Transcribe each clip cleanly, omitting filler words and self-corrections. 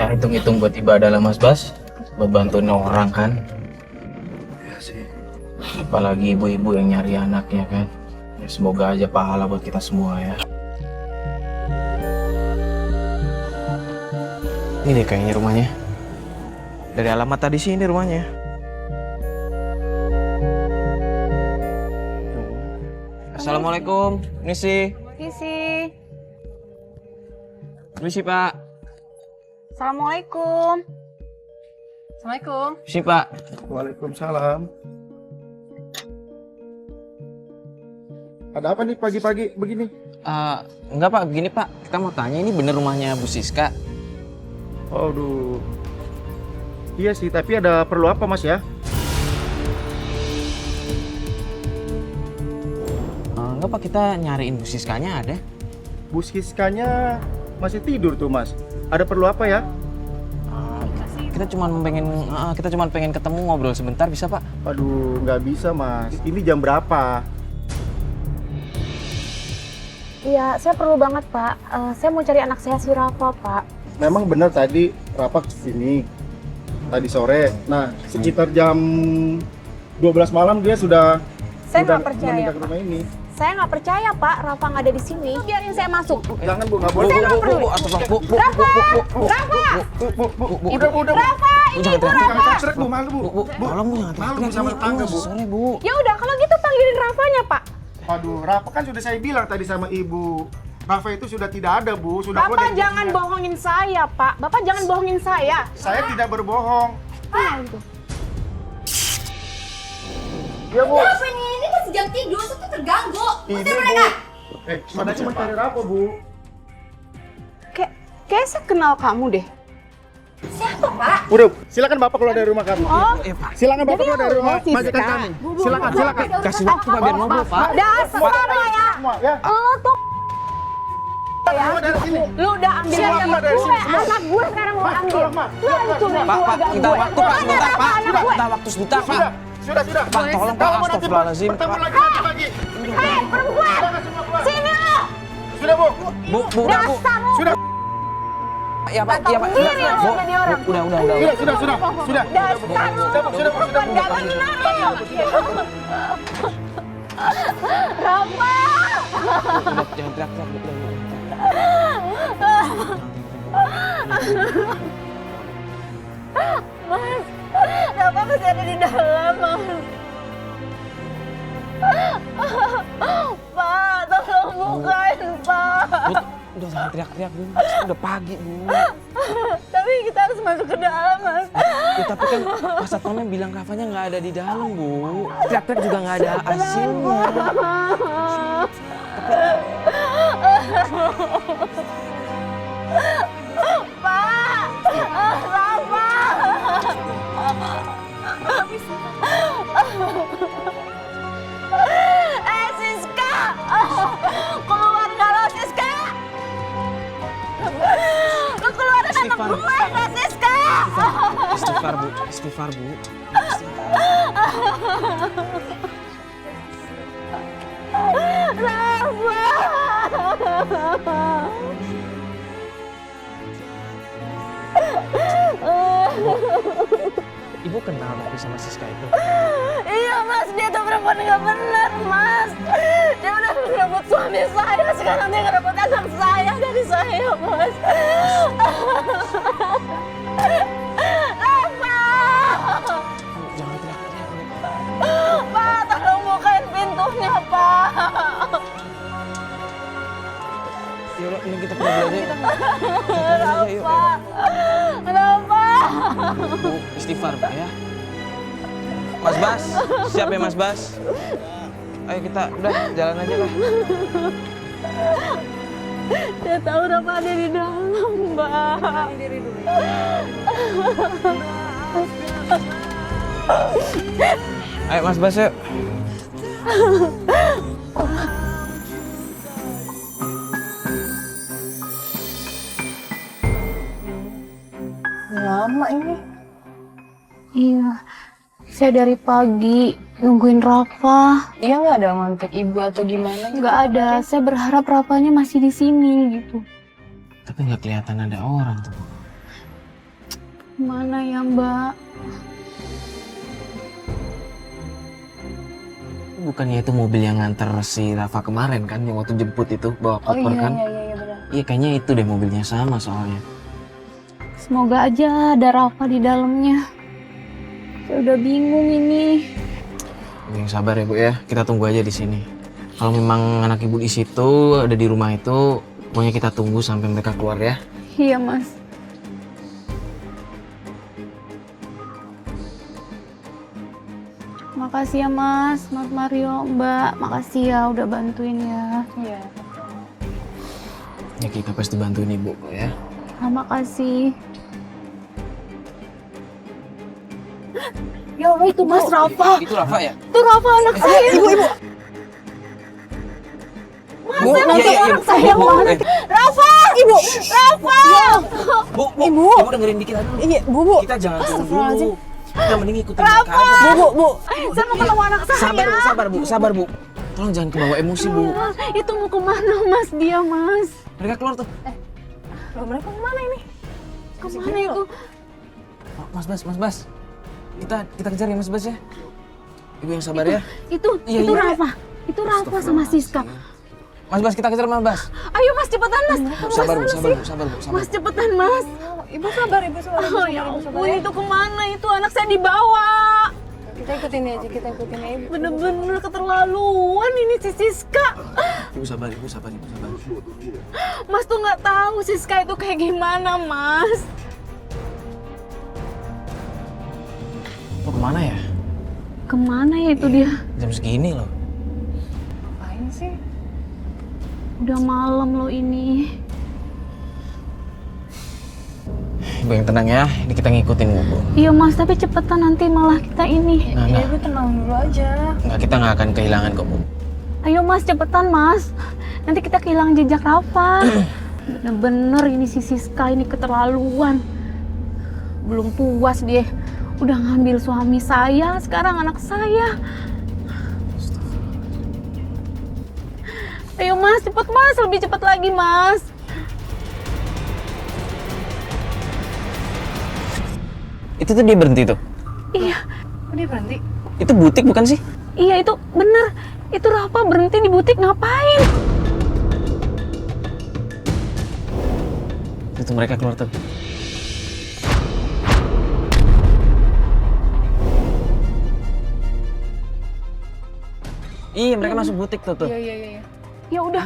Ya hitung-hitung buat ibadah lah Mas Bas, buat bantuin orang kan. Ya sih. Apalagi ibu-ibu yang nyari anaknya kan. Ya, semoga aja pahala buat kita semua ya. Ini deh kayaknya rumahnya. Dari alamat tadi sih ini rumahnya. Assalamualaikum, misi. Misi. Misi Pak. Assalamualaikum. Assalamualaikum. Misi Pak. Waalaikumsalam. Ada apa nih pagi-pagi begini? Enggak Pak, begini Pak. Kita mau tanya ini bener rumahnya Bu Siska? Aduh. Iya sih, tapi ada perlu apa Mas ya? Enggak Pak, kita nyariin Bu Siskanya ada. Bu Siskanya masih tidur tuh Mas. Ada perlu apa ya? Kita cuma pengen ketemu ngobrol sebentar, bisa Pak? Aduh, nggak bisa Mas. Ini jam berapa? Iya, saya perlu banget Pak. Saya mau cari anak saya si Rafa Pak. Memang benar tadi Rafa kesini. Tadi sore. Nah, sekitar jam 12 malam dia sudah Saya nggak percaya. meninggal ke rumah ini. Saya nggak percaya Pak, Rafa nggak ada di sini. Biarin saya masuk. Jangan Bu, nggak boleh. Saya nggak perlu. Rafa, Bu, udah. Rafa, ini Ibu Rafa. Jangan teriak Bu, malu Bu. Tolong Bu, jangan Malu teriak-teriak. sama tetangga Bu. Sore Bu. Ya udah, kalau gitu panggilin Rafanya Pak. Aduh, Rafa kan sudah saya bilang tadi sama Ibu. Rafa itu sudah tidak ada Bu, sudah keluar Bapak dari jangan dunia. bohongin saya Pak. Bapak jangan bohongin saya. Saya tidak berbohong. Itu. Ya Bu. Kenapa ini masih jam tidur, saya tuh terganggu. Ini Usir Bu. mereka. Mana cuma cari Rafa Bu. Kayak saya kenal kamu deh. Siapa Pak? Udah, silakan Bapak keluar dari rumah kami. Oh, Pak. Silakan Bapak Jadi keluar dari rumah Siska. majikan kami. Silakan. Kasih waktu Pak biar ngobrol Pak. dasar lo ya. Semua ya. Lo tuh Keluar dari sini. lu udah ambil Semua anak keluar dari gue, sini, semua. anak gue sekarang lo ambil. Tolong, Ma. Lu hancurin Pak, keluarga kita gue. waktu Pak, sebentar Mana Pak. anak gue? Kita waktu sebentar Pak. Sudah. Pak, tolong Pak, Kalau mau nanti astagfirullahaladzim bertemu Pak. lagi. Hei, perempuan! Silakan semua keluar. Sini lo! Sudah Bu. Bu, udah Bu. Dasar lu! Sudah. Ya Pak, Tahu iya Pak. sendiri lo Bu, jadi orang. udah. Sudah. Dasar lu! Sudah. Perempuan gak benar lo! Rafa! Udah, jangan teriak-teriak. Udah. Mas, Rafa masih ada di dalam, Mas. Pak, tolong bukain, Pak. Bu, udah jangan teriak-teriak Bu. Udah pagi Bu. Tapi kita harus masuk ke dalam, Mas. Ya, tapi kan Pak Satpamnya bilang Rafanya nggak ada di dalam Bu. Teriak-teriak juga nggak ada hasilnya. Pak! Rafa! Siska! Keluar lo, Siska! Lu keluarin anak Istighfar. gue, gak Siska? Istighfar Bu. Ibu kenal tapi sama Siska itu? Iya Mas, dia tuh perempuan gak benar Mas. Dia udah ngerebut suami saya, sekarang dia ngerebut anak saya dari saya Mas. Rafa! Jangan teriak-teriak Bu. Pak, tolong bukain pintunya Pak. Yaudah, ini kita pulang dulu aja yuk. Kita pulang aja yuk. Rafa! Kenapa? Bu, istighfar Bu ya. Mas Bas, siap ya Mas Bas? Ayo kita, udah jalan aja lah. Dia tahu Rafa ada di dalam, Mbak. Ayo Mas Bas yuk. Lama ini. Iya, saya dari pagi nungguin Rafa. Dia nggak ada ngontek ibu atau gimana? Nggak ada, saya berharap Rafanya masih di sini gitu. Tapi nggak kelihatan ada orang tuh. Mana ya Mbak? Bukannya itu mobil yang nganter si Rafa kemarin kan, yang waktu jemput itu bawa Oh koper iya, kan? iya benar. Iya kayaknya itu deh mobilnya sama soalnya. Semoga aja ada Rafa di dalamnya. Saya udah bingung ini. Yang sabar ya Bu ya, kita tunggu aja di sini. Kalau memang anak ibu di situ, ada di rumah itu, pokoknya kita tunggu sampai mereka keluar ya. Iya Mas. Makasih ya Mas Mario, Mbak. Makasih ya udah bantuin ya. Iya. Ya kita pasti bantuin ibu kok ya. Makasih. Ya Allah itu Mas Rafa. Itu Rafa ya? Itu Rafa anak saya. Ibu. Mas, Bu, anak iya, anak Bu. saya Bu, mana? Rafa, Ibu. Rafa. Bu, Ibu. Ibu dengerin dikit aja dulu. Iya, Bu. Kita jangan turun dulu. Kita mending ikutin mereka Rafa. aja. Bu. Saya mau ketemu anak saya. Sabar Bu. Tolong jangan kebawa emosi Bu. Itu mau kemana Mas dia Mas? Mereka keluar tuh. Loh, mereka kemana ini? Kemana itu? Oh, Mas Bas. Kita kejar ya Mas Bas ya. Ibu yang sabar ya. Itu Iya. Rafa. Itu Rafa sama Siska. Mas Bas, kita kejar Mas Bas. Ayo Mas cepetan Mas. Sabar Bu. Mas cepetan Mas. Ibu sabar. Oh ya ampun itu kemana itu anak saya dibawa. Kita ikutin aja Ibu. Bener-bener keterlaluan ini si Siska. Ibu sabar. Mas tuh nggak tahu Siska itu kayak gimana Mas. Mau kemana ya? Kemana ya itu dia? Jam segini loh. Ngapain sih? Udah malam loh ini. Ibu yang tenang ya, ini kita ngikutin Bu. Iya Mas, tapi cepetan nanti malah kita ini. Nah, Ibu tenang dulu aja. kita nggak akan kehilangan kok Bu. Ayo Mas, cepetan Mas. Nanti kita kehilangan jejak Rafa. Bener-bener ini si Siska ini keterlaluan. Belum puas dia. Udah ngambil suami saya, sekarang anak saya. Ayo Mas, cepet Mas, lebih cepet lagi Mas. Itu tuh dia berhenti tuh. Iya, Kok dia berhenti? Itu butik bukan sih? iya itu bener. Itu Rafa berhenti di butik ngapain? Itu mereka keluar tuh. Iya, mereka masuk butik tuh. Iya. Ya udah,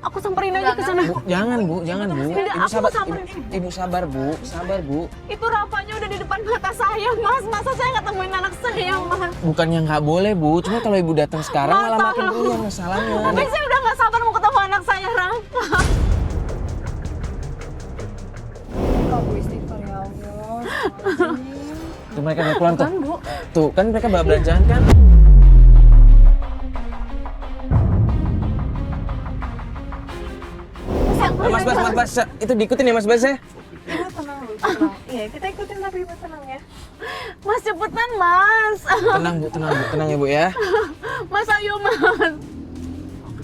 aku samperin aja ke sana. Bu, jangan Bu. Tidak, Ibu aku sabar. samperin. Ibu sabar Bu. Itu Rafanya udah di depan mata saya, Mas. Masa saya nggak temuin anak saya, Mas? Bukannya nggak boleh Bu, cuma kalau ibu datang sekarang Nggak malah makin tahu. banyak masalahnya. Tapi saya udah nggak sabar mau ketemu anak saya, Rafa. Kamu istighfar ya Allah. Tuh mereka udah pulang tuh. Tuh kan mereka bawa belanjaan kan. Mas Bas, itu diikutin ya Mas Bas ya? Ibu tenang dulu. Tenang. Iya, kita ikutin tapi Ibu tenang ya. Mas cepetan, Mas. Tenang ya Bu ya. Mas ayo, Mas.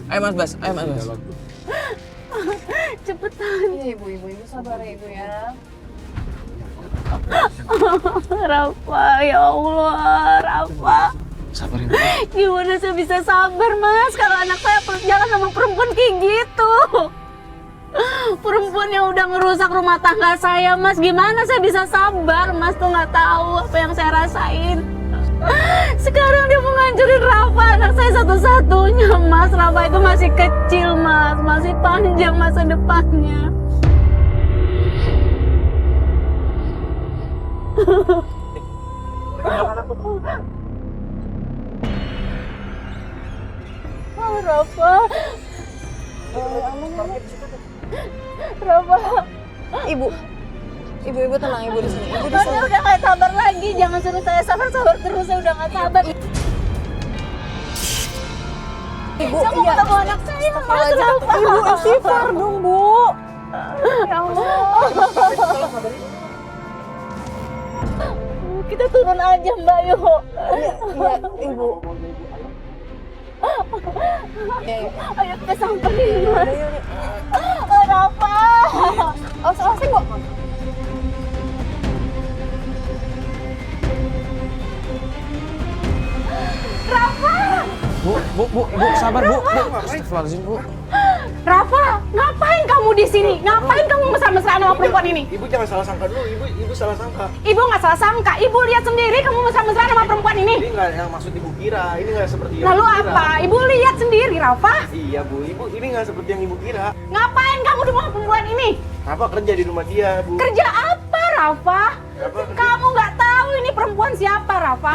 Ayo Mas Bas. Cepetan. Iya Ibu sabar ya Ibu ya. Rafa, ya Allah, Rafa. Sabar ya Bu. Gimana saya bisa sabar, Mas? Kalau anak saya jalan sama perempuan kayak gitu. Perempuan yang udah ngerusak rumah tangga saya, Mas. Gimana saya bisa sabar? Mas tuh nggak tahu apa yang saya rasain. Sekarang dia mau ngancurin Rafa, anak saya satu-satunya, Mas. Rafa itu masih kecil, Mas. Masih panjang masa depannya. Oh, Rafa. Rafa. Ibu tenang Ibu di sini. Ibu di Mas, sini. saya udah gak sabar lagi. Jangan suruh saya sabar terus. Saya udah gak sabar. Ibu, Saya mau ketemu anak saya, Mas. Rafa. Ibu istighfar dong, Bu. Ya Allah. Kita turun aja, Mbak. Yuk. Iya, Ibu. Ayo kita samperin, Mas. Oh, Rafa. Awas, Bu. Bu, sabar Bu. Astagfirullahaladzim Bu. Rafa, ngapain kamu di sini? Ngapain kamu mesra-mesraan sama perempuan ini? Ibu jangan salah sangka dulu, ibu salah sangka. Ibu nggak salah sangka. Ibu lihat sendiri kamu mesra-mesraan sama perempuan ini. Ini nggak yang maksud ibu kira, ini nggak seperti yang Lalu ibu kira. apa? Ibu lihat sendiri, Rafa. Iya Bu, ibu ini nggak seperti yang ibu kira. Ngapain kamu di rumah perempuan ini? Rafa kerja di rumah dia Bu. Kerja apa, Rafa? Rafa kerja- Kamu nggak tahu ini perempuan siapa, Rafa?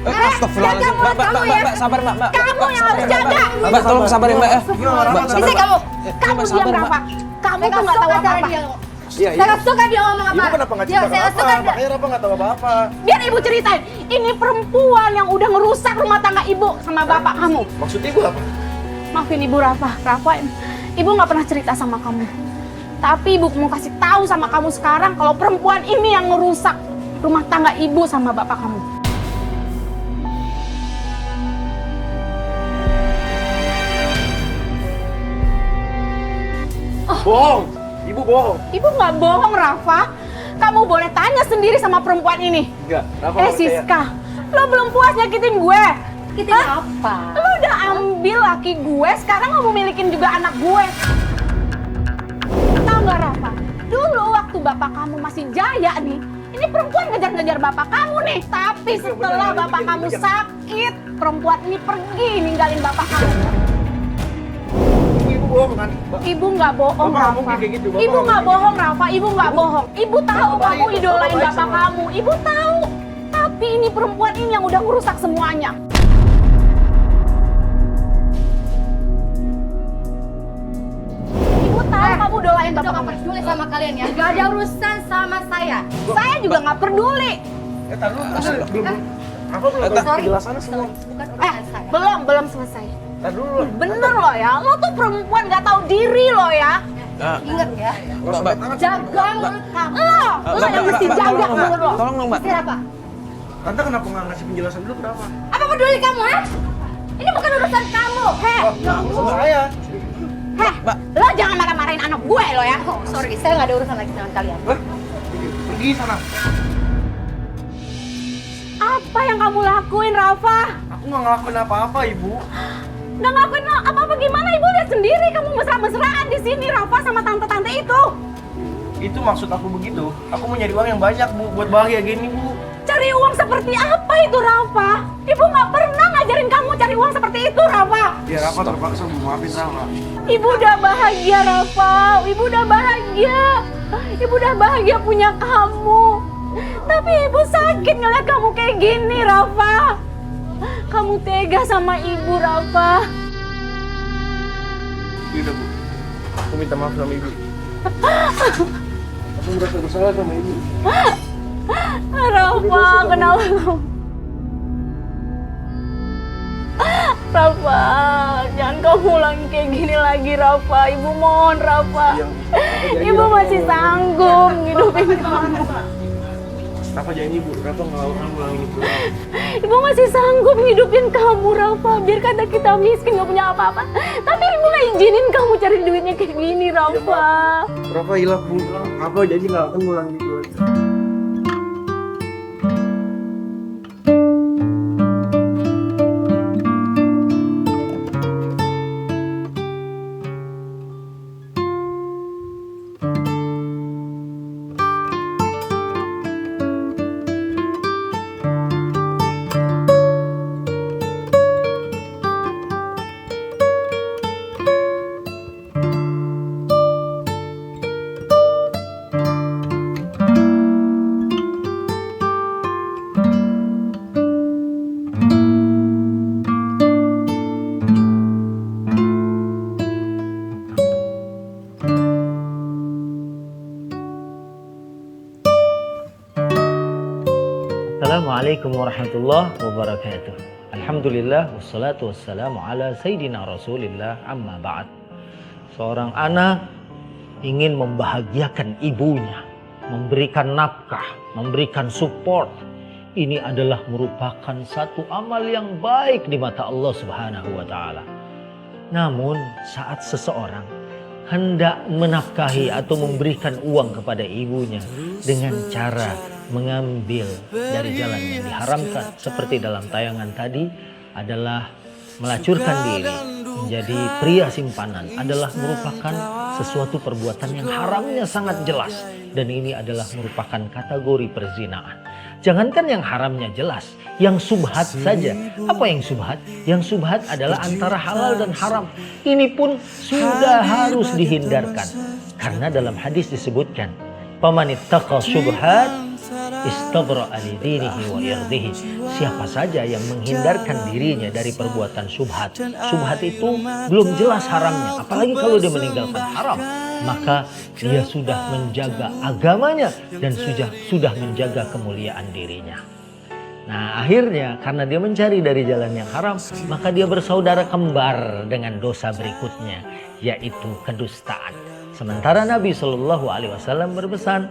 Astagfirullahaladzim. Mbak, sabar Mbak. Kamu yang harus jaga. Mbak, tolong sabar ya Mbak ya. Mbak, Bisa kamu. Kamu sabar, diam, Mbak. Rafa. Kamu Saya tuh nggak tahu cara apa-apa. dia. Iya, Saya nggak suka dia ngomong apa. Ibu kenapa nggak Dia, cerita saya nggak apa? suka dia. Makanya Rafa nggak tahu apa-apa. Biar ibu ceritain. Ini perempuan yang udah ngerusak rumah tangga ibu sama bapak kamu. Maksud ibu apa? Maafin ibu Rafa. Rafa, ibu nggak pernah cerita sama kamu. Tapi ibu mau kasih tahu sama kamu sekarang kalau perempuan ini yang ngerusak rumah tangga ibu sama bapak kamu. Bohong. Ibu bohong. Ibu nggak bohong, Rafa. Kamu boleh tanya sendiri sama perempuan ini. Enggak, Rafa nggak percaya. Siska, lo belum puas nyakitin gue. Kita Hah? apa? Lo udah ambil laki gue, sekarang lo mau milikin juga anak gue. Tahu nggak, Rafa? Dulu waktu bapak kamu masih jaya nih, ini perempuan ngejar-ngejar bapak kamu nih. Tapi setelah bapak kamu sakit, perempuan ini pergi ninggalin bapak kamu. Ibu bohong kan? Mbak. Ibu nggak bohong, Bapak nggak Rafa. mungkin kayak gitu, Bapak Ibu nggak nggak mungkin. bohong, Rafa. Ibu nggak bohong. Ibu tahu Bapak kamu baik, idolain Bapak baik bapak sama- kamu. Ibu tahu. Tapi ini perempuan ini yang udah ngerusak semuanya. Ibu tahu kamu idolain Udah bapak nggak kamu. peduli sama kalian ya. Gak ada urusan sama saya. Saya juga nggak peduli. Tar dulu, belum. Rafa belum kasih Sorry. penjelasannya semua. Bukan urusan saya. Belum selesai. Tar dulu. Bener loh ya, lo tuh perempuan nggak tahu diri lo ya. Ingat ya. Mbak. Jaga mulut kamu. Lo yang mesti jaga mulut lo. Tolong dong Mbak. Siapa? Tante kenapa nggak ngasih penjelasan dulu kenapa? Apa peduli kamu, ha? Ini bukan urusan kamu. Heh, Urusan saya. lo jangan marah-marahin anak gue lo ya. Oh, sorry, saya nggak ada urusan lagi dengan kalian. Hah? Pergi sana. Apa yang kamu lakuin, Rafa? Aku nggak ngelakuin apa-apa, Ibu. Nggak ngelakuin apa-apa gimana? Ibu lihat sendiri kamu mesra-mesraan di sini, Rafa sama tante-tante itu. Itu maksud aku begitu. Aku mau nyari uang yang banyak, Bu, buat bahagia gini, Bu. Cari uang seperti apa itu, Rafa? Ibu nggak pernah ngajarin kamu cari uang seperti itu, Rafa. Ya, Rafa terpaksa, Bu. Maafin Rafa. Ibu udah bahagia, Rafa. Ibu udah bahagia. Ibu udah bahagia punya kamu. Tapi ibu sakit ngeliat kamu kayak gini, Rafa. Kamu tega sama ibu, Rafa. Yaudah, Bu. Aku minta maaf sama Ibu. Aku merasa bersalah sama Ibu. Rafa, kenapa? Rafa, jangan kamu ulangi kayak gini lagi, Rafa. Ibu mohon, Rafa. Ibu masih sanggup ngidupin kamu. Rafa janji, Bu. Rafa nggak akan ngulangin itu. Ibu masih sanggup ngidupin kamu, Rafa. Biar kata kita miskin, gak punya apa-apa. Tapi ibu gak izinin kamu cari duitnya kayak gini, Rafa. Rafa hilaf, Bu. Rafa janji nggak akan ngulangin itu. Assalamualaikum warahmatullahi wabarakatuh. Alhamdulillah wassalatu wassalamu ala sayyidina Rasulillah amma ba'd. Seorang anak ingin membahagiakan ibunya, memberikan nafkah, memberikan support. Ini adalah merupakan satu amal yang baik di mata Allah Subhanahu wa taala. Namun saat seseorang hendak menafkahi atau memberikan uang kepada ibunya dengan cara mengambil dari jalan yang diharamkan seperti dalam tayangan tadi adalah melacurkan diri menjadi pria simpanan adalah merupakan sesuatu perbuatan yang haramnya sangat jelas, dan ini adalah merupakan kategori perzinaan. Jangankan yang haramnya jelas, yang subhat saja. Apa yang subhat? Yang subhat adalah antara halal dan haram. Ini pun sudah harus dihindarkan. Karena dalam hadis disebutkan, "Faman ittaqa syubhat istabra'a li dinihi wa irdihi." Siapa saja yang menghindarkan dirinya dari perbuatan subhat. Subhat itu belum jelas haramnya, apalagi kalau dia meninggalkan haram, maka dia sudah menjaga agamanya dan sudah menjaga kemuliaan dirinya. Nah, akhirnya karena dia mencari dari jalan yang haram, maka dia bersaudara kembar dengan dosa berikutnya, yaitu kedustaan. Sementara Nabi SAW berpesan,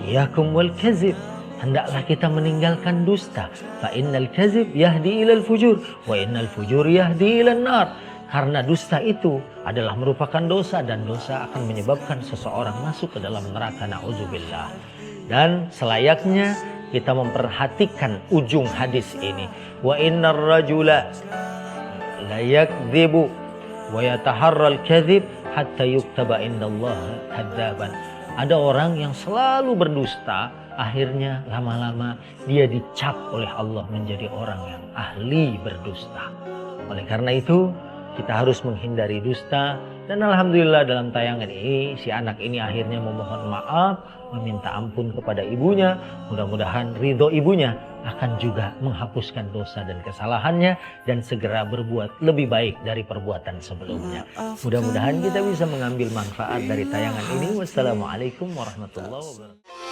"Iyakum wal kazib." Hendaklah kita meninggalkan dusta. Fa innal kazib yahdi ilal fujur wa innal fujur yahdi ilan nar. Karena dusta itu adalah merupakan dosa, dan dosa akan menyebabkan seseorang masuk ke dalam neraka, na'udzubillah. Dan selayaknya kita memperhatikan ujung hadis ini. Wa innar rajula la yakdzibu wa yataharral kadzib hatta yuktaba indallahi kadzaban. Ada orang yang selalu berdusta, akhirnya lama-lama dia dicap oleh Allah menjadi orang yang ahli berdusta. Oleh karena itu, kita harus menghindari dusta. Dan alhamdulillah dalam tayangan ini, si anak ini akhirnya memohon maaf, meminta ampun kepada ibunya. Mudah-mudahan ridho ibunya akan juga menghapuskan dosa dan kesalahannya dan segera berbuat lebih baik dari perbuatan sebelumnya. Mudah-mudahan kita bisa mengambil manfaat dari tayangan ini. Wassalamualaikum warahmatullahi wabarakatuh.